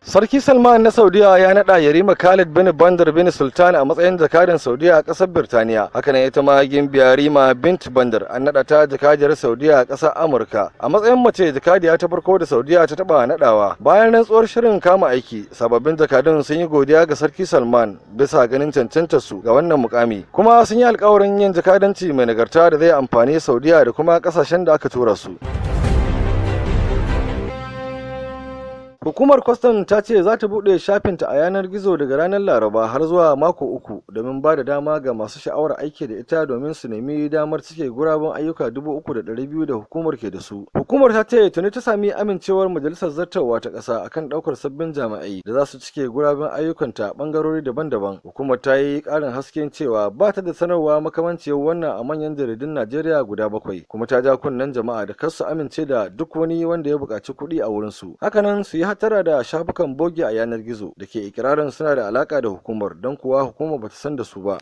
Sarki Salman na Saudiya ya naɗa Yarima Khalid bin Bandar bin Sultan a matsayin jakadan Saudiya a ƙasar Birtaniya. Haka ne ita ma Gimbiya Rima bint Bandar an naɗa ta jakadiyar Saudiya a ƙasar Amurka. A matsayin mace jakadiya ta farko da Saudiya ta taɓa naɗawa. Bayan rantsuwar shirin kama aiki, sababbin jakadun sun yi godiya ga Sarki Salman bisa ganin cancantar su ga wannan mukami. Kuma sun yi alƙawarin yin jakadanci mai nagarta da zai amfani Saudiya da kuma ƙasashen da aka tura su. Hukumar kwastam ta ce za ta buɗe shafinta a yanar gizo daga ranar Laraba har zuwa mako uku domin ba da dama ga masu sha'awar aiki da ita domin su nemi damar cike guraben ayyuka 3,200 da hukumar ke da su. Hukumar ta ce tuni ta sami amincewar majalisar zartarwa ta ƙasa akan ɗaukar sabbin jami'ai da za su cike guraben ayyukanta ɓangarori daban-daban. Hukumar ta yi ƙarin hasken cewa ba ta da sanarwa makamanciyar wannan a manyan jaridun Najeriya guda 7, kuma ta ja kunnen jama'a da kar su amince da duk wani wanda ya buƙaci kuɗi a wurinsu. Hakanan su yi tara da shafukan bogi a yanar gizo da ke ikirarin suna da alaka da hukumar, don kuwa hukumar bata san da su ba.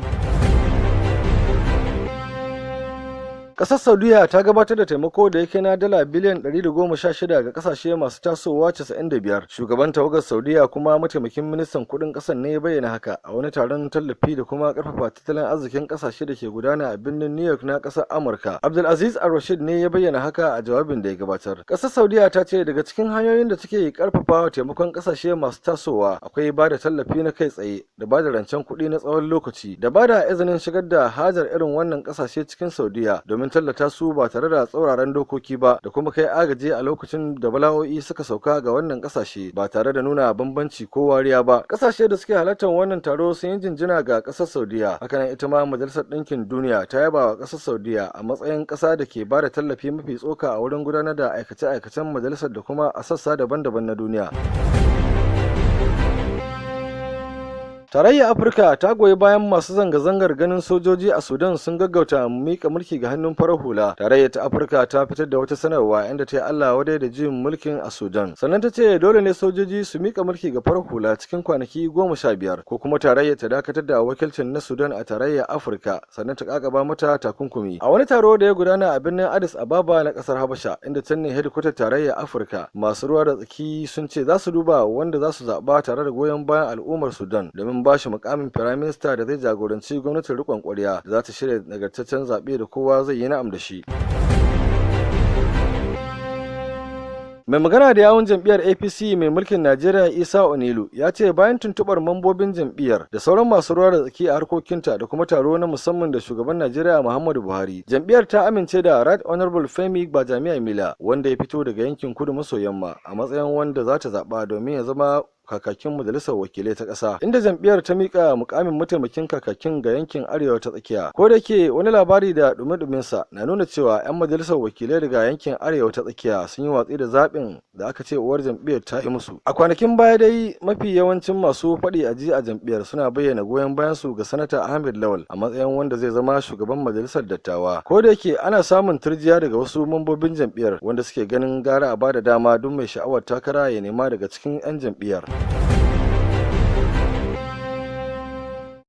Ƙasar Saudiya ta gabatar da taimako da yake na dala biliyan 116 ga ƙasashe masu tasowa 95. Shugaban tawagar Saudiya kuma mataimakin ministan kuɗin ƙasar ne ya bayyana haka a wani taron tallafi da kuma ƙarfafa tattalin arzikin ƙasashe da ke gudana a birnin New York na ƙasar Amurka. Abdulaziz Al-Rashid ne ya bayyana haka a jawabin da ya gabatar. Ƙasar Saudiya ta ce daga cikin hanyoyin da take ƙarfafa taimakon ƙasashe masu tasowa akwai ba da tallafi na kai tsaye da ba da rancen kuɗi na tsawon lokaci da ba da izinin shigar da hajar irin wannan ƙasashe cikin Saudiya domin tallata su ba tare da tsauraran dokoki ba da kuma kai agaji a lokacin da bala'o'i suka sauka ga wannan kasashe ba tare da nuna bambanci ko wariya ba. Kasashe da suke halartar wannan taro sun yi jinjina ga kasar Saudiya. Hakanan ita ma Majalisar Ɗinkin Duniya ta yaba wa kasar Saudiya a matsayin ƙasa da ke ba da tallafi mafi tsoka a wurin gudanar da aikace-aikacen majalisar da kuma a sassa daban-daban na duniya. Tarayyar Afirka ta goyi bayan masu zanga-zangar ganin sojoji a Sudan sun gaggauta mika mulki ga hannun farar hula. Tarayyar ta Afirka ta fitar da wata sanarwa inda ta yi Allah wadai da juyin mulkin a Sudan. Sannan ta ce dole ne sojoji su mika mulki ga farar hula cikin kwanaki 15 ko kuma tarayyar ta dakatar da wakilcin na Sudan a Tarayyar Afirka, sannan ta kakaba mata takunkumi. A wani taro da ya gudana a birnin Addis Ababa na kasar Habasha, inda can ne hedikwatar Tarayyar Afirka, masu ruwa da tsaki sun ce za su duba wanda za su zaɓa tare da goyon bayan al'ummar Sudan domin ba shi mukamin firaminista da zai jagoranci gwamnatin riƙon ƙwarya da za ta shirya nagartaccen zaɓe da kowa zai yi na'am da shi. Mai magana da yawun jam'iyyar APC mai mulkin Najeriya Isa Onilu ya ce bayan tuntuɓar mambobin jam'iyyar da sauran masu ruwa da tsaki a harkokinta da kuma taro na musamman da shugaban Najeriya Muhammadu Buhari, jam'iyyar ta amince da Right Honorable Femi Gbajamiamila wanda ya fito daga yankin kudu maso yamma a matsayin wanda za ta zaɓa domin ya zama kakakin majalisar wakilai ta ƙasa, inda jam'iyyar ta mika mukamin mataimakin kakakin ga yankin arewa ta tsakiya. Ko da ke wani labari da dumi sa na nuna cewa 'yan majalisar wakilai daga yankin arewa ta tsakiya sun yi watsi da zaɓin da aka ce uwar jam'iyyar ta yi musu. A kwanakin baya dai mafi yawancin masu faɗi a ji a jam'iyyar suna bayyana goyon bayan su ga sanata Ahmed Lawal a matsayin wanda zai zama shugaban majalisar dattawa. Ko da yake ana samun turjiya daga wasu mambobin jam'iyyar wanda suke ganin gara a bada dama duk mai sha'awar takara ya nema daga cikin 'yan jam'iyyar.